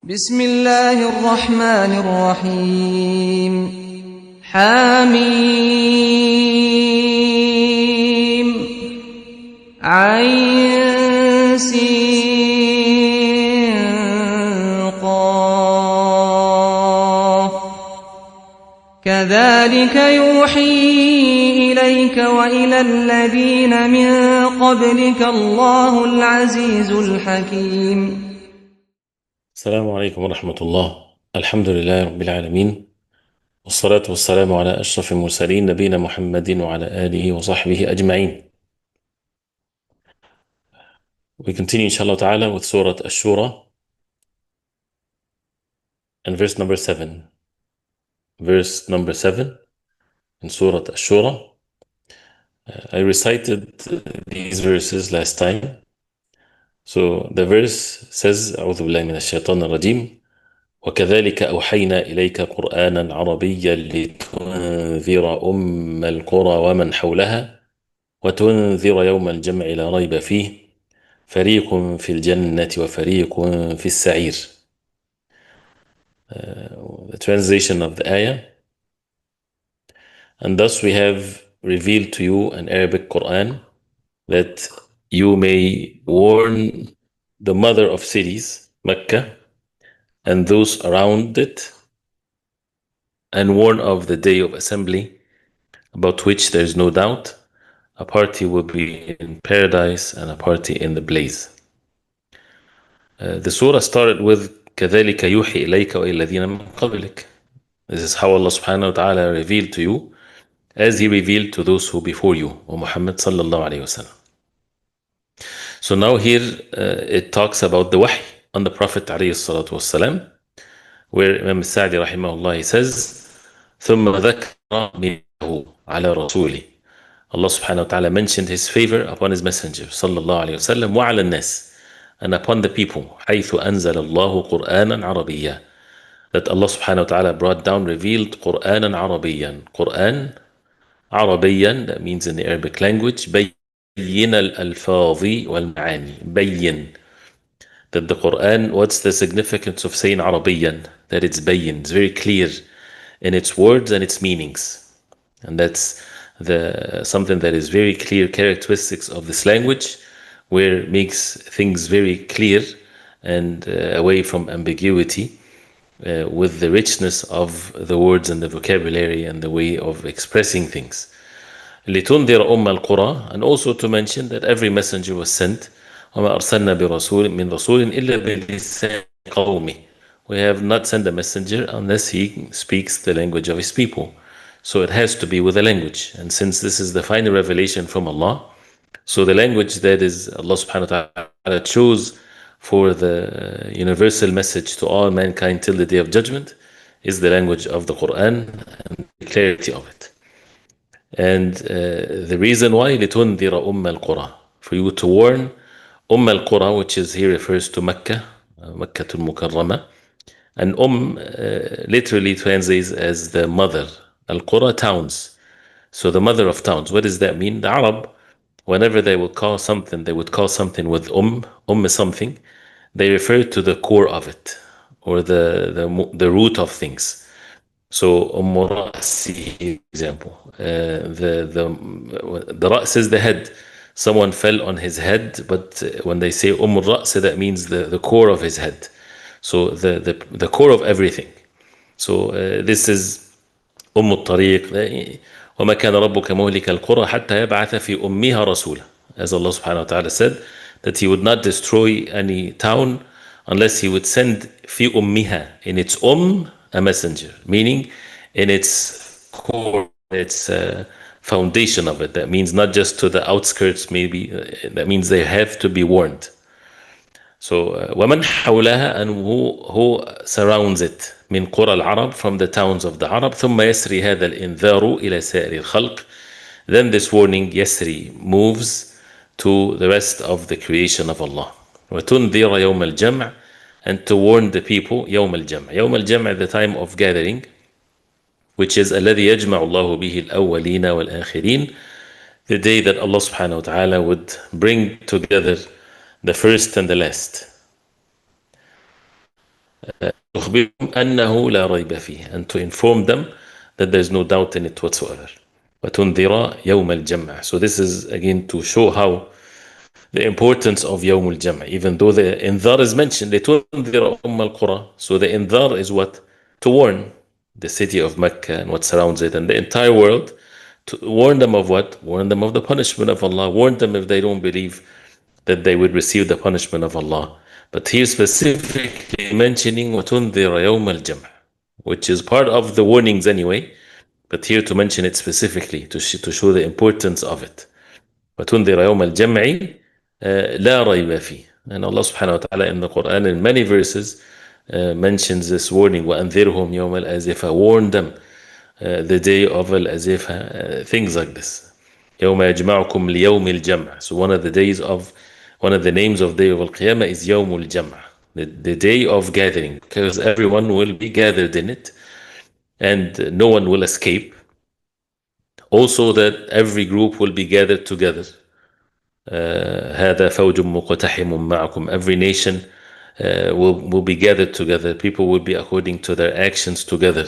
بسم الله الرحمن الرحيم حميم عين سين قاف كذلك يوحي إليك وإلى الذين من قبلك الله العزيز الحكيم. السلام عليكم ورحمة الله. الحمد لله رب العالمين، والصلاة والسلام على أشرف المرسلين نبينا محمد وعلى آله وصحبه أجمعين. We continue inshallah ta'ala with Surah Ash-Shura and verse number 7. Verse number 7 in Surah Ash-Shura. I recited these verses last time. So the verse says أعوذ بالله من الشيطان الرجيم وكذلك أوحينا إليك قرآنا عربيا لتنذر أم القرى ومن حولها وتنذر يوم الجمع لا ريب فيه فريق في الجنة وفريق في السعير. The translation of the ayah. And thus we have revealed to you an Arabic Quran that you may warn the mother of cities, Mecca, and those around it, and warn of the day of assembly, about which there is no doubt. A party will be in paradise and a party in the blaze. The surah started with كَذَلِكَ يُوحِي إِلَيْكَ وَإِلَّا الَّذِينَ مِنْ قَبْلِكَ. This is how Allah subhanahu wa ta'ala revealed to you as He revealed to those who before you, O Muhammad sallallahu alayhi wa sallam. So now here it talks about the wahy on the Prophet alayhi salatu wasalam, where Imam Sa'di rahimahullah he says ثُمَّ ذَكَرَ مِنْهُ عَلَى رَسُولِهِ. Allah subhanahu wa ta'ala mentioned His favor upon His Messenger sallallahu alayhi wa sallam وَعَلَى النَّاسِ, and upon the people حيث أنزل الله قرآنا عربيا, that Allah subhanahu wa ta'ala brought down, revealed قرآنا عربيا. Quran عربيا, that means in the Arabic language بين الألفاظ والمعاني. بين, that the Quran, what's the significance of saying عربيا? That it's bayin, it's very clear in its words and its meanings, and that's something that is very clear characteristics of this language, where it makes things very clear and away from ambiguity, with the richness of the words and the vocabulary and the way of expressing things. لِتُنذِرَ أُمَّ الْقُرَى, and also to mention that every messenger was sent. وَمَا أَرْسَلْنَا بِرَسُولٍ مِّن رَسُولٍ إِلَّا بِلِسَانِ قَوْمِهِ. We have not sent a messenger unless he speaks the language of his people. So it has to be with a language. And since this is the final revelation from Allah, so the language that is Allah subhanahu wa ta'ala chose for the universal message to all mankind till the day of judgment is the language of the Quran and the clarity of it. And the reason why لِتُنذِرَ أُمَّ الْقُرَى, for you to warn al-Qura, which is here refers to Mecca, Meccatul Mukarramah. And literally translates as the mother. Al-Qura, towns. So the mother of towns. What does that mean? The Arab, whenever they would call something, they would call something with is something. They refer to the core of it, or the root of things. So Ra'si, example. The Ra's is the head. Someone fell on his head, but when they say Ra's, that means the core of his head. So the core of everything. So this is الطريق. وما كان ربك مهلك القرى حتى يبعث في أمها رسولا. As Allah subhanahu wa ta'ala said, that He would not destroy any town unless He would send في أمها, in its a messenger, meaning in its core, its foundation of it. That means not just to the outskirts, maybe. That means they have to be warned. So وَمَنْ حَوْلَهَا, and who surrounds it, من قرى العرب, from the towns of the Arab. ثُمَّ يَسْرِي هَذَا الْإِنذَارُ إِلَى سَائِرِ الْخَلْقِ. Then this warning, يَسْرِي, moves to the rest of the creation of Allah. وَتُنذِرَ يَوْمَ الْجَمْعِ, and to warn the people, يوم الجمع. يوم الجمع, the time of gathering, which is الذي يجمع الله به الأولين والآخرين, the day that Allah subhanahu wa ta'ala would bring together the first and the last. تخبرهم أنه لا ريب فيه, and to inform them that there is no doubt in it whatsoever. وتنذر يوم الجمع. So this is again to show how the importance of يوم الجمع, even though the إنذار is mentioned, لتنذر القرى. So the إنذار is what? To warn the city of Mecca and what surrounds it and the entire world, to warn them of what? Warn them of the punishment of Allah, warn them if they don't believe that they would receive the punishment of Allah. But here specifically mentioning وَتُنذِرَ يَوْمَ الْجَمْعِ, which is part of the warnings anyway, but here to mention it specifically to show the importance of it. وَتُنذِرَ يَوْمَ الْجَمْعِ لَا رَيْبَ فِيهِ. And Allah subhanahu wa ta'ala in the Quran in many verses mentions this warning, وَأَنذِرْهُمْ يَوْمَ الْأَزِفَةِ, warn them the day of al-Azifa, things like this. يَوْمَ يَجْمَعُكُمْ لِيَوْمِ الْجَمْعِ. So one of the names of day of al-Qiyamah is يَوْمُ الْجَمْعِ, the day of gathering, because everyone will be gathered in it and no one will escape. Also that every group will be gathered together. هذا فوج مقتحم معكم. Every nation will be gathered together. People will be according to their actions together.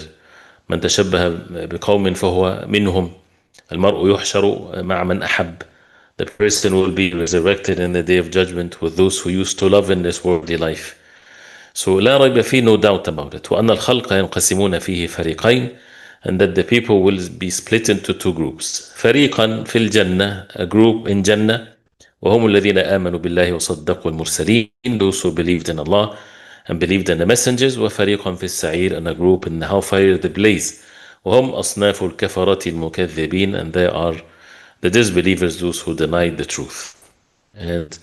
من تشبه بقوم فهو منهم. المرء يحشر مع من أحب. The person will be resurrected in the day of judgment with those who used to love in this worldly life. So لا ريب فيه, no doubt about it. وأن الخلق ينقسمون فيه فريقين, and that the people will be split into two groups. فريقا في الجنة, a group in Jannah, وهم الذين آمنوا بالله وصدقوا المرسلين, those who believed in Allah and believed in the messengers. وفريق في السعير, and a group in the hellfire, the blaze. وهم أصناف الكفرة المكذبين, and they are the disbelievers, those who denied the truth. And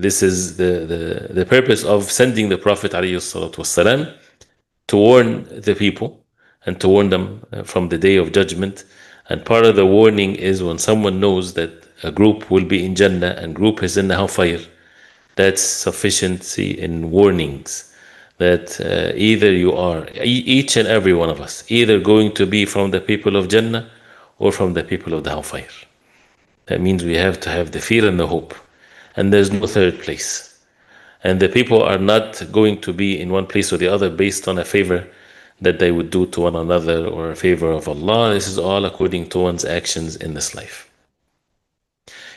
this is the purpose of sending the Prophet ﷺ to warn the people and to warn them from the day of judgment. And part of the warning is when someone knows that a group will be in Jannah and group is in the hellfire, that's sufficiency in warnings that either you are, each and every one of us, either going to be from the people of Jannah or from the people of the hellfire. That means we have to have the fear and the hope, and there's no third place. And the people are not going to be in one place or the other based on a favor that they would do to one another or a favor of Allah. This is all according to one's actions in this life.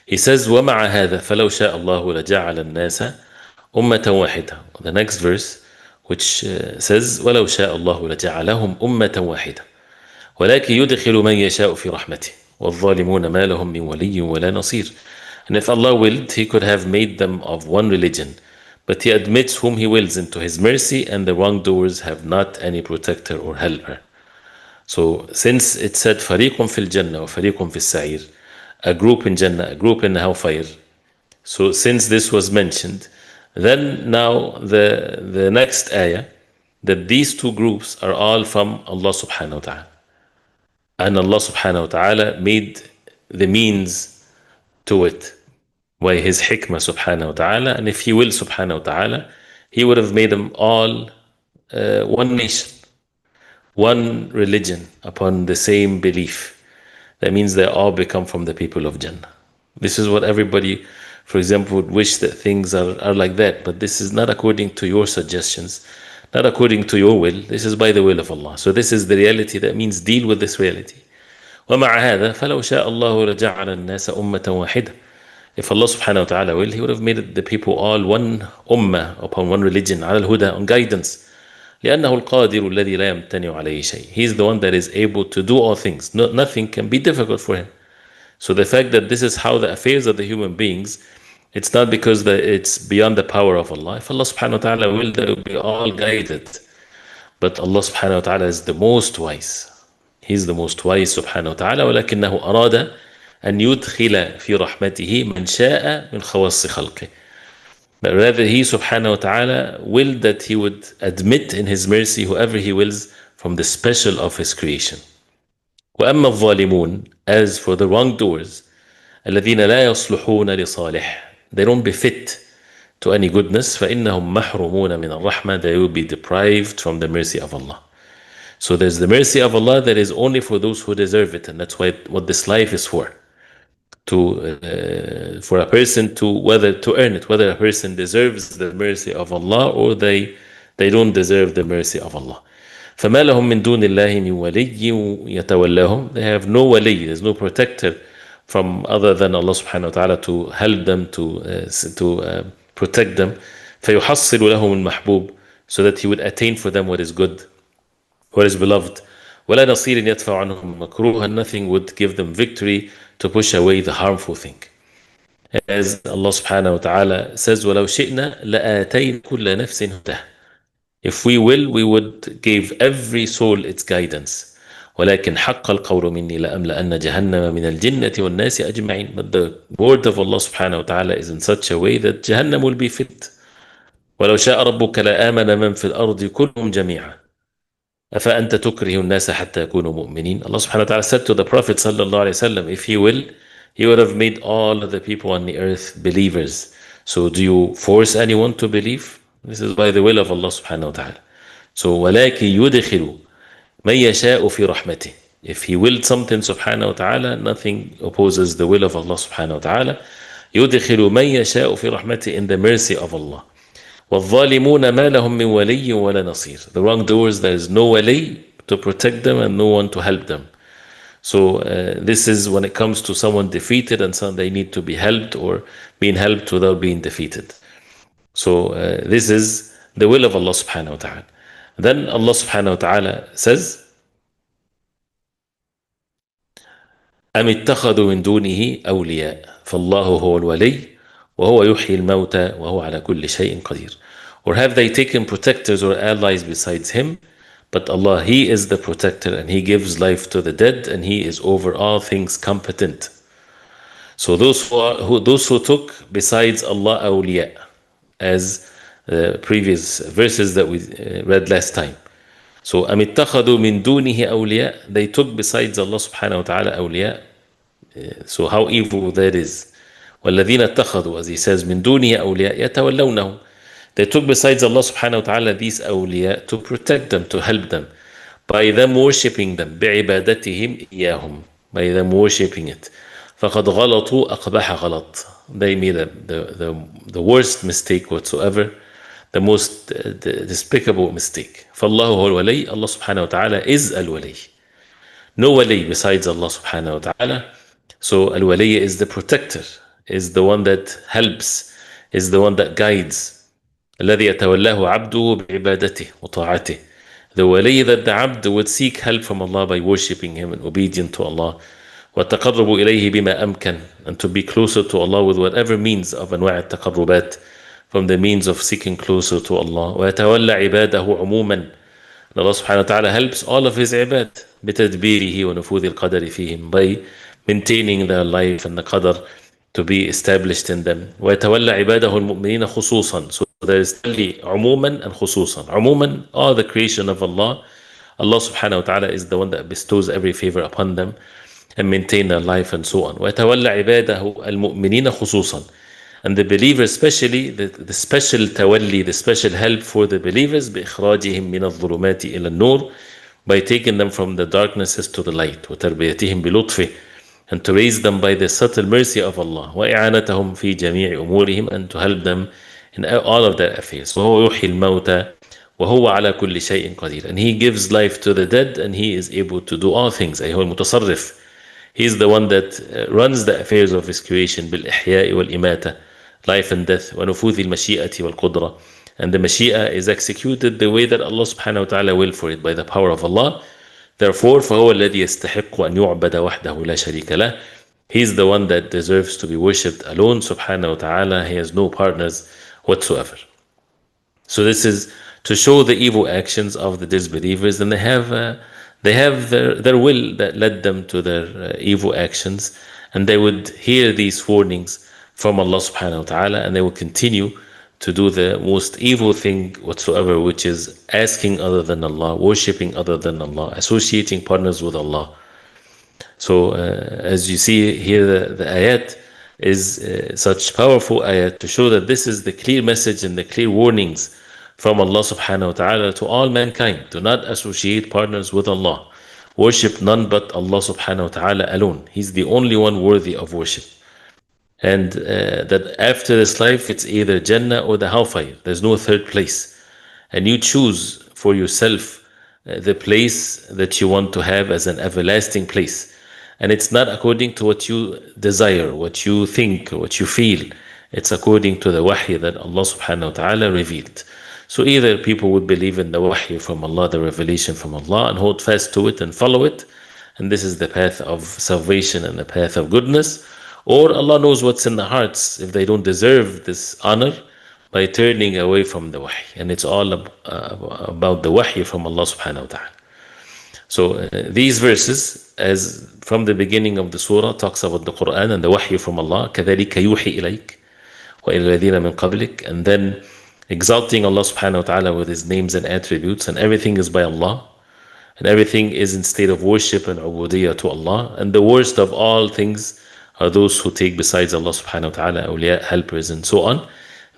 He says, وَمَعَ هَذَا فَلَوْ شَاءَ اللَّهُ لَجَعَلَ النَّاسَ أُمَّةً وَاحِدَةً. The next verse, which says, وَلَوْ شَاءَ اللَّهُ لَجَعَلَهُمْ أُمَّةً وَاحِدَةً وَلَكِنْ يُدْخِلُ مَنْ يَشَاءُ فِي رَحْمَتِهِ وَالظَّالِمُونَ مَا لَهُمْ مِنْ وَلِيٍّ وَلَا نَصِيرٍ. And if Allah willed, He could have made them of one religion, but He admits whom He wills into His mercy, and the wrongdoers have not any protector or helper. So since it said فَرِيقٌ فِي الْجَنَّةِ وَفَرِيقٌ فِي السَّعِيرِ, a group in Jannah, a group in the hellfire. So since this was mentioned, then now the next ayah, that these two groups are all from Allah subhanahu wa ta'ala. And Allah subhanahu wa ta'ala made the means to it by His hikmah subhanahu wa ta'ala. And if He will subhanahu wa ta'ala, He would have made them all one nation, one religion upon the same belief. That means they all become from the people of Jannah. This is what everybody, for example, would wish that things are like that. But this is not according to your suggestions, not according to your will. This is by the will of Allah. So this is the reality. That means deal with this reality. وَمَعَ هَذَا فَلَوْ شَاءَ اللَّهُ لَجَعَلَ النَّاسَ أُمَّةً وَاحِدَةً. If Allah subhanahu wa ta'ala will, He would have made the people all one ummah, upon one religion, على الهدى, on guidance. لأنه القادر الذي لا يمتنع عليه شيء. He is the one that is able to do all things. Nothing can be difficult for Him. So the fact that this is how the affairs of the human beings, it's not because it's beyond the power of Allah. If Allah subhanahu wa ta'ala will, they will be all guided. But Allah subhanahu wa ta'ala is the most wise. He is the most wise subhanahu wa ta'ala. ولكنه أراد أن يدخل في رحمته من شاء من خواص خلقه. But rather He subhanahu wa ta'ala willed that He would admit in His mercy whoever He wills from the special of His creation. وَأَمَّا الظَّالِمُونَ, as for the wrongdoers, الَّذِينَ لَا يَصْلُحُونَ لِصَالِحٍ, they don't befit to any goodness, فَإِنَّهُمْ مَحْرُمُونَ مِنَ الرَّحْمَةِ, they will be deprived from the mercy of Allah. So there's the mercy of Allah that is only for those who deserve it, and that's what this life is for. for a person to whether to earn it, whether a person deserves the mercy of Allah or they don't deserve the mercy of Allah. فما لهم من دون الله من ولي يتولاهم. They have no wali, there's no protector from other than Allah subhanahu wa ta'ala to help them, to protect them. فيحصل لهم المحبوب, so that he would attain for them what is good, what is beloved. ولا نصير يدفع عنهم مكروها. Nothing would give them victory to push away the harmful thing. As Allah subhanahu wa ta'ala says, وَلَوْ شِئْنَا لَآتَيْنَا كُلَّ نَفْسٍ هُدَاهَا. If we will, we would give every soul its guidance. ولكن حق القول مني لأملأن جهنم من الجنة والناس أجمعين. But the word of Allah subhanahu wa ta'ala is in such a way that Jahannam will be fit. ولو شاء ربك لآمن من في الأرض كلهم جميعا أفأنت تكره الناس حتى يكونوا مؤمنين. Allah subhanahu wa ta'ala said to the Prophet sallallahu alayhi wasallam, if he will, he would have made all of the people on the earth believers. So do you force anyone to believe? This is by the will of Allah subhanahu wa ta'ala. So ولكن يدخل من يشاء في رحمته. If he willed something subhanahu wa ta'ala, nothing opposes the will of Allah subhanahu wa ta'ala. يدخل من يشاء في رحمته, in the mercy of Allah. وَالظَّالِمُونَ مَا لَهُم مِّن وَلِيٍّ وَلَا نَصِيرٍ. The wrongdoers, there is no wali to protect them and no one to help them. So this is when it comes to someone defeated and some they need to be helped or being helped without being defeated. So this is the will of Allah subhanahu wa ta'ala. Then Allah subhanahu wa ta'ala says, أَمِ اتَّخَذُوا مِن دُونِهِ أَوْلِيَاءَ فَاللَّهُ هُوَ الْوَلِيُّ وَهُوَ يُحْيِي الْمَوْتَى وَهُوَ عَلَى كُلِّ شَيْءٍ قَدِيرٌ. Or have they taken protectors or allies besides him? But Allah, He is the protector and He gives life to the dead and He is over all things competent. So those who took besides Allah awliya, as the previous verses that we read last time. So أَمِ اتَّخَذُوا مِن دُونِهِ أَوْلِيَاءَ, they took besides Allah subhanahu wa ta'ala awliya. So how evil that is. وَالَّذِينَ اتَّخَذُوا, as He says, مِن دُونِهِ أَوْلِيَاءَ يَتَوَلَّوْنَهُ. They took besides Allah subhanahu wa ta'ala these awliya to protect them, to help them, by them worshipping them, بِعِبَادَتِهِمْ إِيَّاهُمْ, by them worshipping it. فَقَدْ غَلَطُوا أَقْبَحَ غَلَط. They made the worst mistake whatsoever, the most despicable mistake. فَاللَّهُ هُوَ الْوَلِيُّ. Allah subhanahu wa ta'ala is al-wali. No wali besides Allah subhanahu wa ta'ala. So al-wali is the protector, is the one that helps, is the one that guides. الذي يتولاه عبده بعبادته وطاعته. The wali that the abd would seek help from Allah by worshipping Him and obedient to Allah. والتقرب إليه بما أمكن, and to be closer to Allah with whatever means of أنواع التقربات, from the means of seeking closer to Allah. ويتولى عباده عموما. And Allah subhanahu wa ta'ala helps all of His ibad بتدبيره ونفوذ القدر فيهم, by maintaining their life and the qadr to be established in them. ويتولى عباده المؤمنين خصوصا. So there is only عموما and خصوصا. عموما, all the creation of Allah, Allah subhanahu wa ta'ala is the one that bestows every favor upon them and maintain their life and so on. ويتولى عباده المؤمنين خصوصا. And the believers, especially the special tawalli, the special help for the believers, بإخراجهم من الظلمات إلى النور, by taking them from the darknesses to the light. وتربيتهم بلطفه, and to raise them by the subtle mercy of Allah. وإعانتهم في جميع أمورهم, and to help them in all of their affairs. وهو يحيي الموتى وهو على كل شيء قدير. And He gives life to the dead and He is able to do all things. أي هو المتصرف. He is the one that runs the affairs of His creation بالإحياء والإماتة, life and death, ونفوذ المشيئة والقدرة. And the Mashi'a is executed the way that Allah subhanahu wa ta'ala will for it, by the power of Allah. Therefore, فهو الذي يستحق أن يعبد وحده لا شريك له. He is the one that deserves to be worshipped alone, subhanahu wa ta'ala. He has no partners whatsoever. So this is to show the evil actions of the disbelievers, and they have their will that led them to their evil actions, and they would hear these warnings from Allah subhanahu wa ta'ala, and they will continue to do the most evil thing whatsoever, which is asking other than Allah, worshipping other than Allah, associating partners with Allah. So as you see here, the ayat is such powerful ayat to show that this is the clear message and the clear warnings from Allah subhanahu wa ta'ala to all mankind. Do not associate partners with Allah. Worship none but Allah subhanahu wa ta'ala alone. He's the only one worthy of worship. And that after this life, it's either Jannah or the hellfire. There's no third place. And you choose for yourself the place that you want to have as an everlasting place. And it's not according to what you desire, what you think, what you feel. It's according to the wahy that Allah subhanahu wa ta'ala revealed. So either people would believe in the wahy from Allah, the revelation from Allah, and hold fast to it and follow it. And this is the path of salvation and the path of goodness. Or Allah knows what's in the hearts if they don't deserve this honor by turning away from the wahy. And it's all about the wahy from Allah subhanahu wa ta'ala. So these verses, as from the beginning of the surah, talks about the Quran and the wahy from Allah. كَذَلِكَ يُوحِي إِلَيْكَ وَإِلَى الَّذِينَ مِن قَبْلِكَ. And then exalting Allah subhanahu wa ta'ala with His names and attributes. And everything is by Allah. And everything is in state of worship and ubudiyah to Allah. And the worst of all things are those who take besides Allah subhanahu wa ta'ala awliya, helpers, and so on.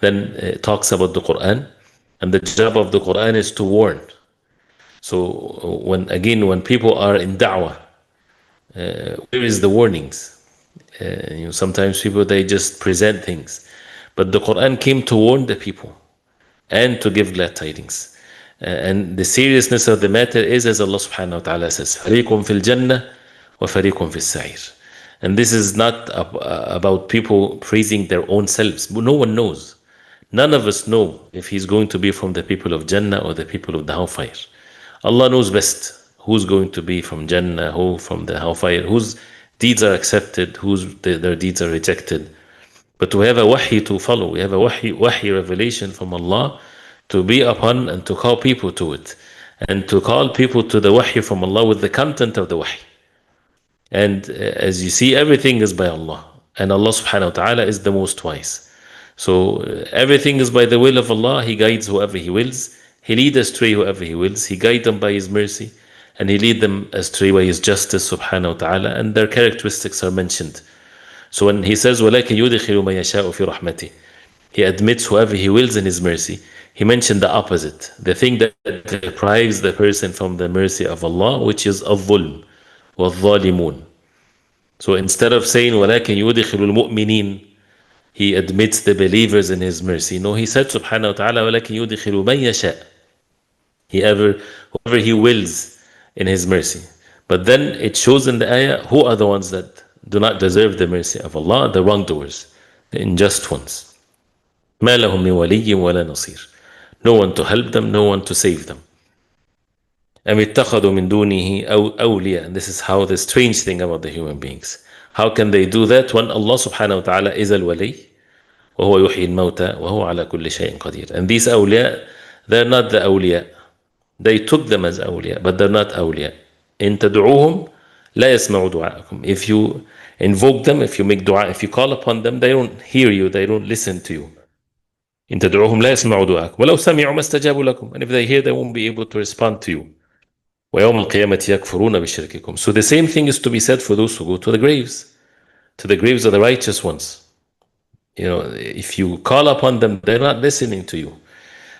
Then it talks about the Quran. And the job of the Quran is to warn. So when people are in da'wah, where is the warnings? Sometimes people, they just present things. But the Quran came to warn the people and to give glad tidings. And the seriousness of the matter is, as Allah subhanahu wa ta'ala says, فَرِيقٌ فِي الْجَنَّةِ وَفَرِيقٌ فِي السَّعِيرِ. And this is not about people praising their own selves. No one knows. None of us know if he's going to be from the people of Jannah or the people of the hellfire. Allah knows best who's going to be from Jannah, who from the hellfire, whose deeds are accepted, their deeds are rejected. But we have a wahy to follow. We have a wahy revelation from Allah to be upon and to call people to it. And to call people to the wahy from Allah with the content of the wahy. And as you see, everything is by Allah. And Allah subhanahu wa ta'ala is the most wise. So everything is by the will of Allah. He guides whoever He wills. He leads astray whoever He wills. He guides them by His mercy. And He leads them astray by His justice subhanahu wa ta'ala. And their characteristics are mentioned. So when He says, وَلَكَ يُدْخِلُ مَن يَشَاءُ فِي رَحْمَتِهِ, He admits whoever He wills in His mercy. He mentioned the opposite. The thing that deprives the person from the mercy of Allah, which is الظلم وَالظَّالِمُونَ. So instead of saying وَلَكَنْ يُدْخِلُ الْمُؤْمِنِينَ, He admits the believers in His mercy. No, He said subhanahu wa ta'ala وَلَكَنْ يُدْخِلُ مَن يَشَاءُ, whoever He wills in His mercy. But then it shows in the ayah who are the ones that do not deserve the mercy of Allah, the wrongdoers, the unjust ones. مَا لَهُم مِّن وَلِيٍّ وَلَا نَصِيرٍ. No one to help them, no one to save them. أَمِ اتَّخَذُوا مِن دُونِهِ أَوْلِيَاءَ. And this is how the strange thing about the human beings. How can they do that when Allah subhanahu wa ta'ala is al-wali, وَهُوَ يُحْيِي الْمَوْتَى وَهُوَ عَلَى كُلِّ شَيْءٍ قَدِيرٌ. And these awliya, they're not the awliya. They took them as awliya, but they're not awliya. إِن تَدْعُوهُمْ لَا يَسْمَعُوا دُعَاءَكُمْ. If you invoke them, if you make dua, if you call upon them, they don't hear you, they don't listen to you. إن تدعوهم لا يسمعوا دعاءكم ولو سمعوا ما استجابوا لكم. And if they hear, they won't be able to respond to you. ويوم القيامة يكفرون بشرككم. So the same thing is to be said for those who go to the graves of the righteous ones. If you call upon them, they're not listening to you.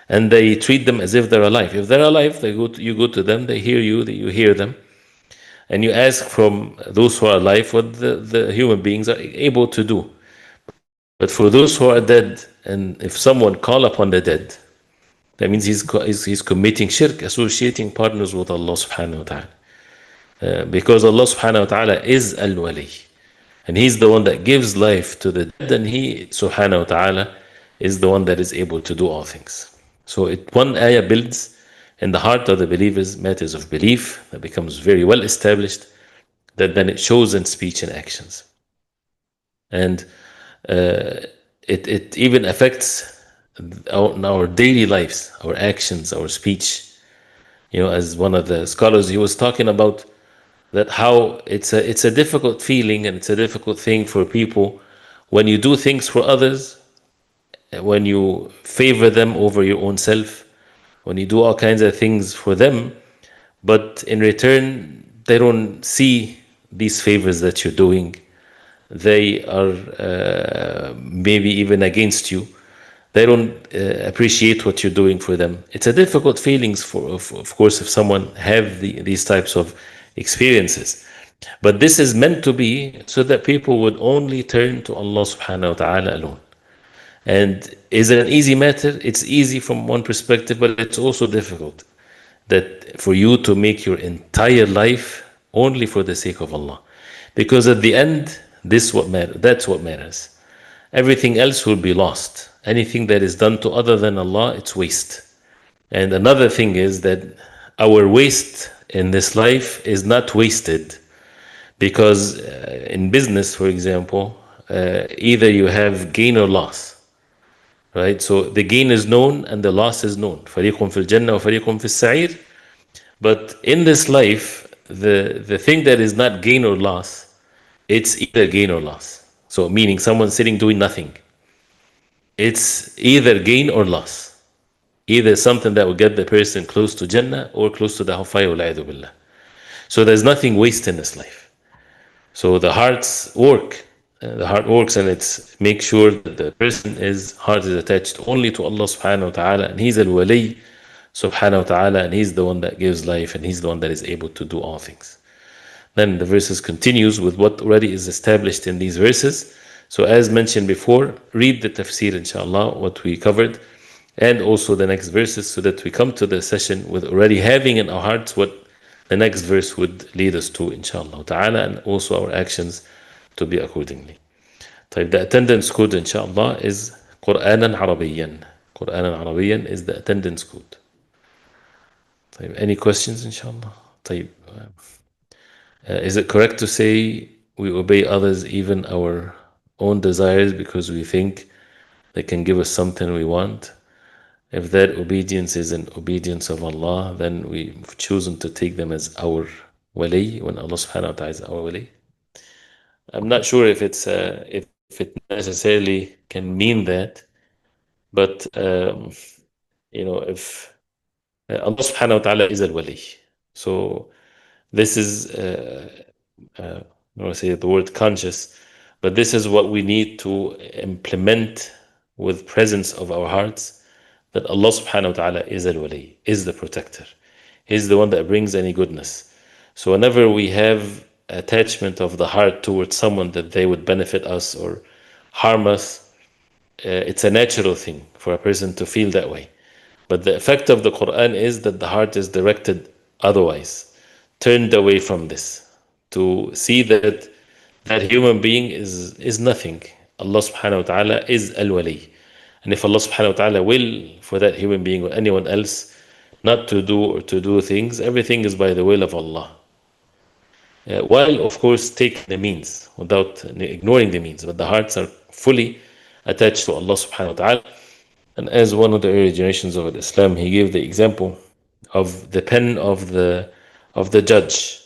And they treat them as if they're alive. If they're alive, you go to them, they hear you, you hear them. And you ask from those who are alive what the human beings are able to do. But for those who are dead, and if someone call upon the dead, that means he's committing shirk, associating partners with Allah subhanahu wa ta'ala. Because Allah subhanahu wa ta'ala is al-wali. And He's the one that gives life to the dead, and He subhanahu wa ta'ala is the one that is able to do all things. So one ayah builds in the heart of the believers matters of belief that becomes very well established, that then it shows in speech and actions. And it even affects our daily lives, our actions, our speech. As one of the scholars, he was talking about that how it's a difficult feeling and it's a difficult thing for people when you do things for others, when you favor them over your own self, when you do all kinds of things for them, but in return they don't see these favors that you're doing. They are maybe even against you. They don't appreciate what you're doing for them. It's a difficult feelings of course, if someone have these types of experiences. But this is meant to be so that people would only turn to Allah subhanahu wa ta'ala alone. And is it an easy matter? It's easy from one perspective, but it's also difficult. That for you to make your entire life only for the sake of Allah. Because at the end, this what matters. That's what matters. Everything else will be lost. Anything that is done to other than Allah, it's waste. And another thing is that our waste in this life is not wasted because in business, for example, either you have gain or loss, right? So the gain is known and the loss is known. فريق في الجنة وفريق في السعير. But in this life, the thing that is not gain or loss, it's either gain or loss. So meaning someone sitting doing nothing, it's either gain or loss. Either something that will get the person close to Jannah or close to the hellfire. Wal-'iyadhu billah. So there's nothing waste in this life. So the heart's work, the heart works, and it's make sure that the person is heart is attached only to Allah subhanahu wa ta'ala, and He's al-wali subhanahu wa ta'ala, and He's the one that gives life, and He's the one that is able to do all things. Then the verses continues with what already is established in these verses. So as mentioned before, read the tafsir inshallah, what we covered, and also the next verses, so that we come to the session with already having in our hearts what the next verse would lead us to, inshallah ta'ala, and also our actions to be accordingly. طيب, the attendance code, inshallah, is Qur'anan Arabiyan. Qur'anan Arabiyan is the attendance code. طيب, any questions, inshallah? طيب, is it correct to say we obey others, even our own desires, because we think they can give us something we want? If that obedience is an obedience of Allah, then we've chosen to take them as our wali, when Allah subhanahu wa ta'ala is our wali. I'm not sure if if it necessarily can mean that, but if Allah subhanahu wa ta'ala is al wali, so this is I don't want to say the word conscious, but this is what we need to implement with presence of our hearts, that Allah subhanahu wa ta'ala is al-wali, is the protector. He's the one that brings any goodness. So whenever we have attachment of the heart towards someone that they would benefit us or harm us, it's a natural thing for a person to feel that way. But the effect of the Quran is that the heart is directed otherwise, turned away from this, to see that that human being is nothing. Allah subhanahu wa ta'ala is al-wali. And if Allah subhanahu wa ta'ala will for that human being or anyone else not to do or to do things, everything is by the will of Allah. While of course taking the means, without ignoring the means, but the hearts are fully attached to Allah subhanahu wa ta'ala. And as one of the early generations of Islam, he gave the example of the pen of the judge.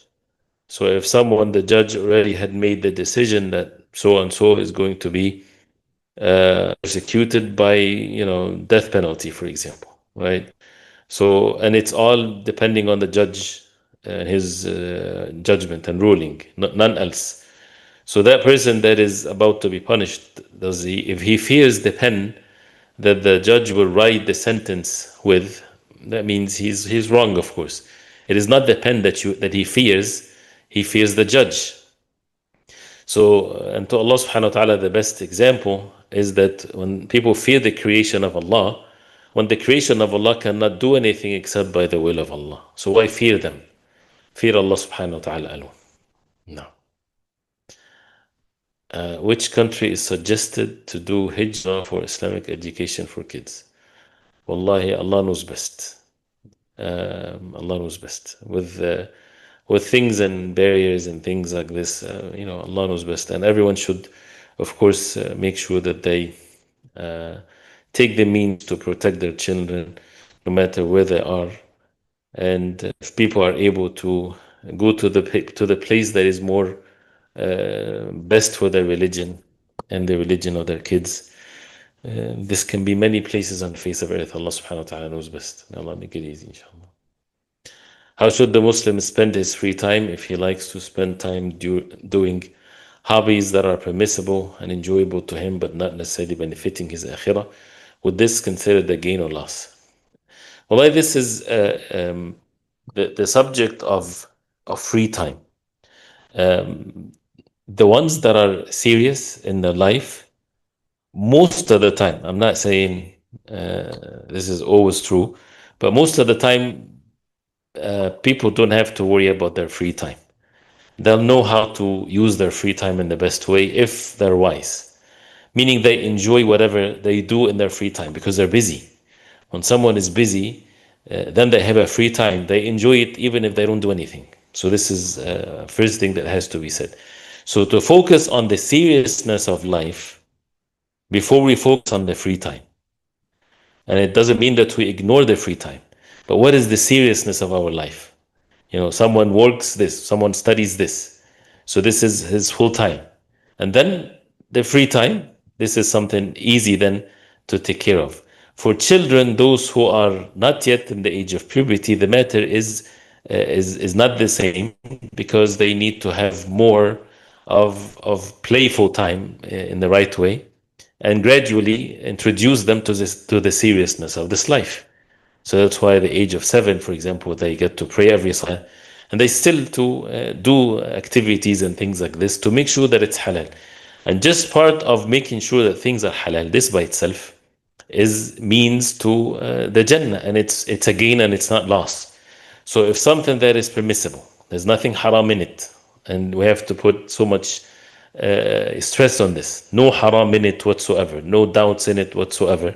So if the judge already had made the decision that so and so is going to be persecuted by death penalty, for example, right? So, and it's all depending on the judge and his judgment and ruling, none else. So that person that is about to be punished, if he fears the pen that the judge will write the sentence with, that means he's wrong, of course. It is not the pen that he fears the judge. So, and to Allah subhanahu wa ta'ala, the best example is that when people fear the creation of Allah, when the creation of Allah cannot do anything except by the will of Allah. So why fear them? Fear Allah subhanahu wa ta'ala alone. No. Which country is suggested to do hijrah for Islamic education for kids? Wallahi, Allah knows best. Allah knows best. With things and barriers and things like this, Allah knows best. And everyone should, of course, make sure that they take the means to protect their children, no matter where they are. And if people are able to go to the place that is more best for their religion and the religion of their kids, this can be many places on the face of earth. Allah subhanahu wa ta'ala knows best. May Allah make it easy, inshallah. How should the Muslim spend his free time if he likes to spend time doing hobbies that are permissible and enjoyable to him but not necessarily benefiting his akhirah? Would this consider the gain or loss? Well, this is the subject of of free time. The ones that are serious in their life, most of the time, I'm not saying this is always true, but most of the time, people don't have to worry about their free time. They'll know how to use their free time in the best way if they're wise, meaning they enjoy whatever they do in their free time because they're busy. When someone is busy, then they have a free time. They enjoy it even if they don't do anything. So this is first thing that has to be said. So to focus on the seriousness of life before we focus on the free time. And it doesn't mean that we ignore the free time. But what is the seriousness of our life? Someone works this, someone studies this. So this is his full time. And then the free time, this is something easy then to take care of. For children, those who are not yet in the age of puberty, the matter is not the same because they need to have more of playful time in the right way and gradually introduce them to the seriousness of this life. So that's why at the age of 7, for example, they get to pray every salah, and they still to do activities and things like this to make sure that it's halal. And just part of making sure that things are halal, this by itself is means to the Jannah, and it's a gain and it's not loss. So if something that is permissible, there's nothing haram in it, and we have to put so much stress on this. No haram in it whatsoever, no doubts in it whatsoever,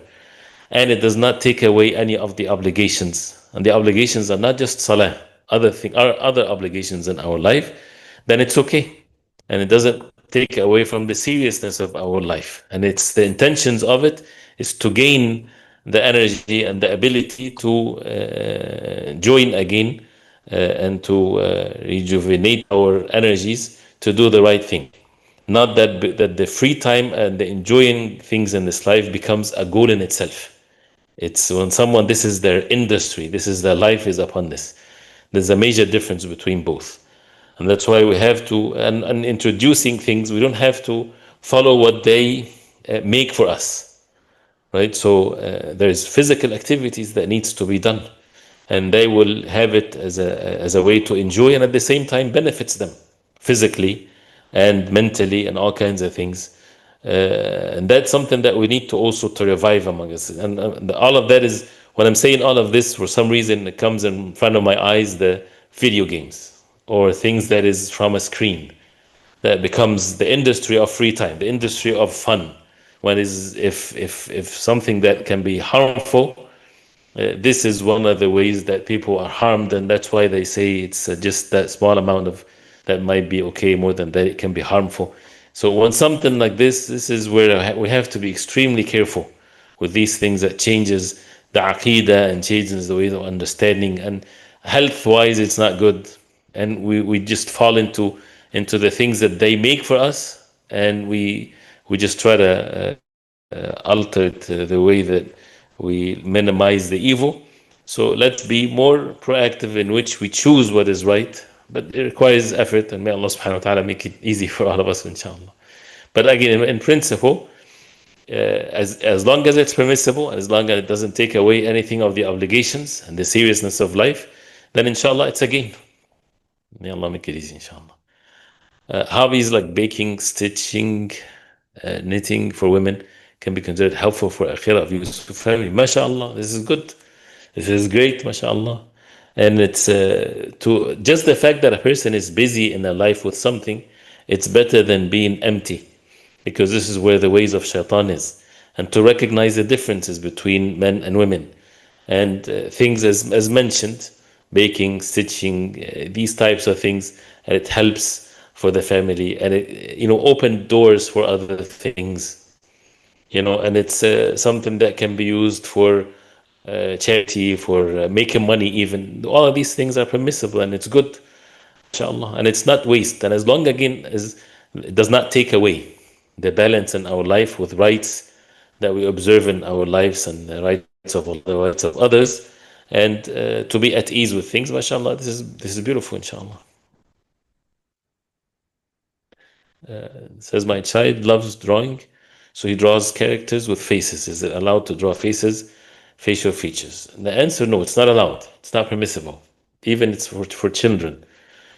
and it does not take away any of the obligations. And the obligations are not just salah, other obligations in our life. Then it's okay, and it doesn't take away from the seriousness of our life. And it's the intentions of it is to gain the energy and the ability to join again and to rejuvenate our energies to do the right thing. Not that the free time and the enjoying things in this life becomes a goal in itself. It's when someone, this is their industry, this is their life is upon this. There's a major difference between both. And that's why we have to, and introducing things, we don't have to follow what they make for us, right? So there's physical activities that needs to be done, and they will have it as a way to enjoy and at the same time benefits them physically and mentally and all kinds of things. And that's something that we need to also to revive among us. And all of that is, when I'm saying all of this, for some reason it comes in front of my eyes, the video games or things that is from a screen that becomes the industry of free time, the industry of fun. When is if something that can be harmful, this is one of the ways that people are harmed, and that's why they say it's just that small amount of that might be okay, more than that it can be harmful. So when something like this is where we have to be extremely careful with these things that changes the aqidah and changes the way of understanding, and health-wise it's not good, and we just fall into the things that they make for us, and we just try to alter it, the way that we minimize the evil. So let's be more proactive in which we choose what is right, but it requires effort, and may Allah subhanahu wa ta'ala make it easy for all of us, inshallah. But again, in principle, as long as it's permissible, as long as it doesn't take away anything of the obligations and the seriousness of life, then inshallah it's a gain. May Allah make it easy, inshallah. Hobbies like baking, stitching, knitting for women can be considered helpful for akhirah views for family. MashaAllah, this is good. This is great, MashaAllah. And it's to just the fact that a person is busy in their life with something, it's better than being empty, because this is where the ways of shaitan is. And to recognize the differences between men and women, and things as mentioned, baking, stitching, these types of things, and it helps for the family, and it open doors for other things, and it's something that can be used for charity, for making money. Even all of these things are permissible, and it's good, inshallah, and it's not waste. And as long, again, as it does not take away the balance in our life with rights that we observe in our lives, and the rights of others, and to be at ease with things, mashallah, this is beautiful, inshallah. It says, my child loves drawing, so he draws characters with faces. Is it allowed to draw facial features? And the answer, no, it's not allowed. It's not permissible. Even it's for children.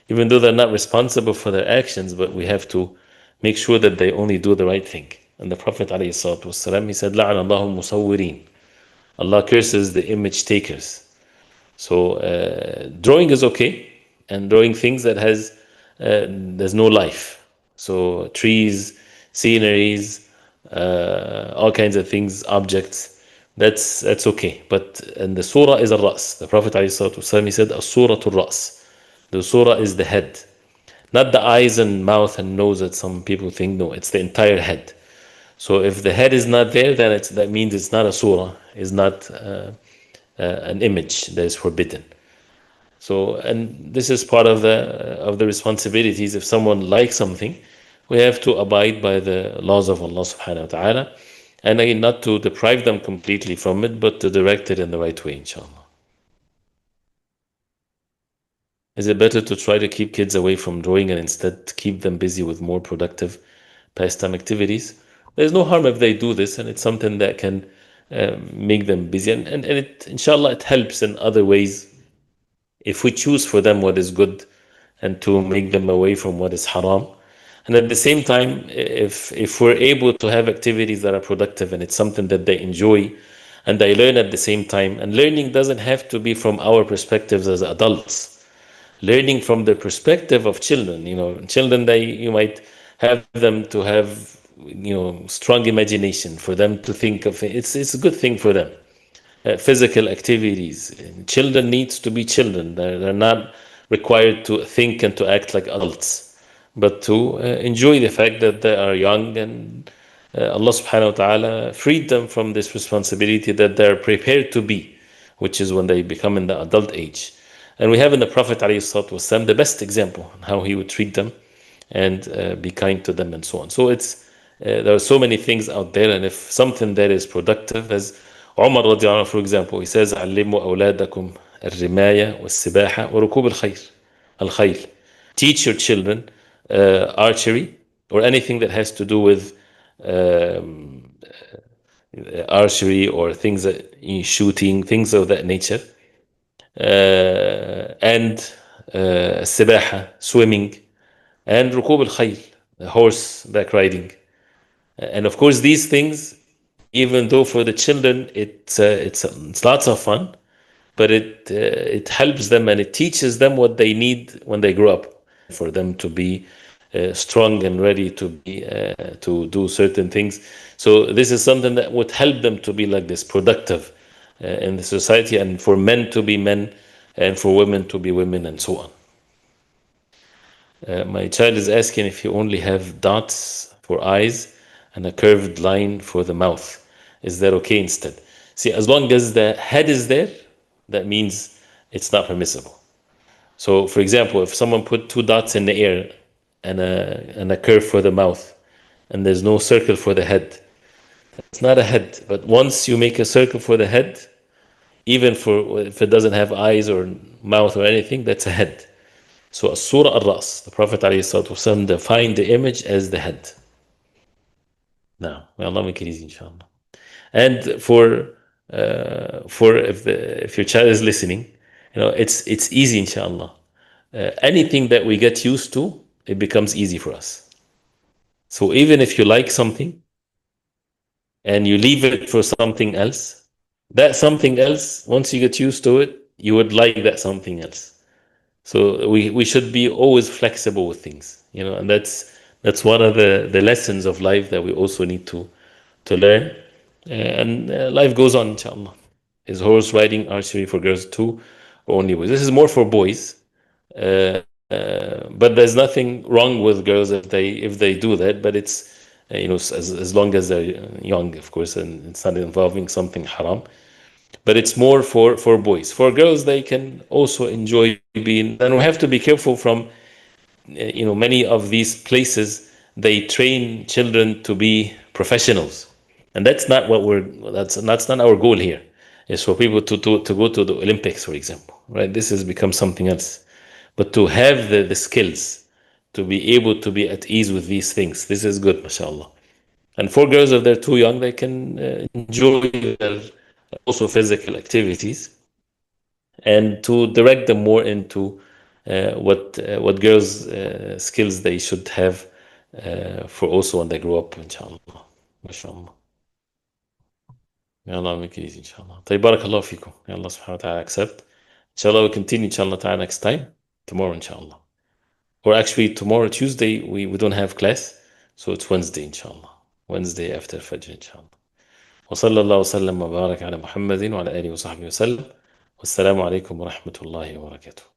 even though they're not responsible for their actions, but we have to make sure that they only do the right thing. And the Prophet ﷺ, he said, لَعَنَ اللَّهُ الْمُصَوِّرِينَ. Allah curses the image takers. So drawing is okay, and drawing things that has there's no life. So trees, sceneries, all kinds of things, objects. That's okay. But and the surah is a ras. The Prophet ﷺ, he said, "As-surah ras." The surah is the head, not the eyes and mouth and nose that some people think. No, it's the entire head. So if the head is not there, then that means it's not a surah. It's not an image that is forbidden. So, and this is part of the responsibilities. If someone likes something, we have to abide by the laws of Allah subhanahu wa ta'ala, and again, not to deprive them completely from it, but to direct it in the right way, inshallah. Is it better to try to keep kids away from drawing and instead keep them busy with more productive pastime activities? There's no harm if they do this, and it's something that can make them busy, and it, inshallah, it helps in other ways if we choose for them what is good and to make them away from what is haram. And at the same time, if we're able to have activities that are productive and it's something that they enjoy and they learn at the same time, and learning doesn't have to be from our perspectives as adults. Learning from the perspective of children, children, you might have them to have, strong imagination, for them to think of it. It's a good thing for them. Physical activities. Children needs to be children. They're not required to think and to act like adults, but to enjoy the fact that they are young, and Allah subhanahu wa ta'ala freed them from this responsibility that they're prepared to be, which is when they become in the adult age. And we have in the Prophet ﷺ the best example on how he would treat them and be kind to them and so on. So there are so many things out there, and if something that is productive, as Umar radiallahu anhu, for example, he says, علموا أولادكم الرماية والسباحة وركوب الخيل. Teach your children archery, or anything that has to do with archery, or things that shooting, things of that nature, and السباحة, swimming, and ركوب الخيل, horseback riding. And of course, these things, even though for the children it's lots of fun, but it helps them and it teaches them what they need when they grow up, for them to be strong and ready to do certain things. So this is something that would help them to be like this, productive in the society, and for men to be men, and for women to be women, and so on. My child is asking if you only have dots for eyes and a curved line for the mouth, is that okay instead? See, as long as the head is there, that means it's not permissible. So, for example, if someone put two dots in the air and a curve for the mouth, and there's no circle for the head, it's not a head. But once you make a circle for the head, even if it doesn't have eyes or mouth or anything, that's a head. So, as-surah al-ras, the Prophet ﷺ defined the image as the head. Now, may Allah make it easy, inshallah. And for if your child is listening, it's easy, inshallah. Anything that we get used to, it becomes easy for us. So even if you like something and you leave it for something else, that something else, once you get used to it, you would like that something else. So we should be always flexible with things, and that's one of the lessons of life that we also need to learn. And life goes on, inshallah. Is horse riding, archery for girls too, or only boys? This is more for boys, but there's nothing wrong with girls if they do that. But it's as long as they're young, of course, and it's not involving something haram. But it's more for boys. For girls, they can also enjoy being. And we have to be careful from, many of these places, they train children to be professionals, and that's not that's not our goal here. It's for people to go to the Olympics, for example, right? This has become something else. But to have the skills to be able to be at ease with these things, this is good, mashallah. And for girls, if they're too young, they can enjoy their also physical activities, and to direct them more into what girls skills they should have for also when they grow up inshallah. ما شاء الله. يلا make it easy inshallah. طيب بارك الله فيكم. May Allah subhanahu wa ta'ala accept. Inshallah we continue inshallah ta'ala next time. Tomorrow inshallah. Or actually tomorrow Tuesday we don't have class. So it's Wednesday inshallah. Wednesday after Fajr inshallah. وصلى الله وسلم وبارك على محمد وعلى آله وصحبه وسلم. والسلام عليكم ورحمة الله وبركاته.